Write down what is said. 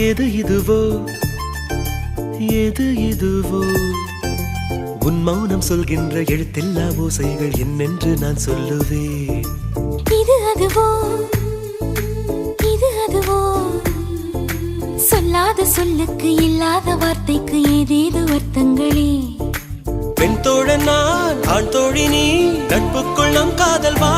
எது இதுவோ எது இதுவோ உன் மௌனம் சொல்கின்ற எழுத்தில்லா ஓசைகள் என்னென்று நான் சொல்லுவேன். இது அதுவோ இது அதுவோ சொல்லாத சொல்லுக்கு இல்லாத வார்த்தைக்கு ஏதேது அர்த்தங்களே. பெண் தோழன் நான் ஆண் தோழி நீ நட்புக்குள் நம் காதல் வா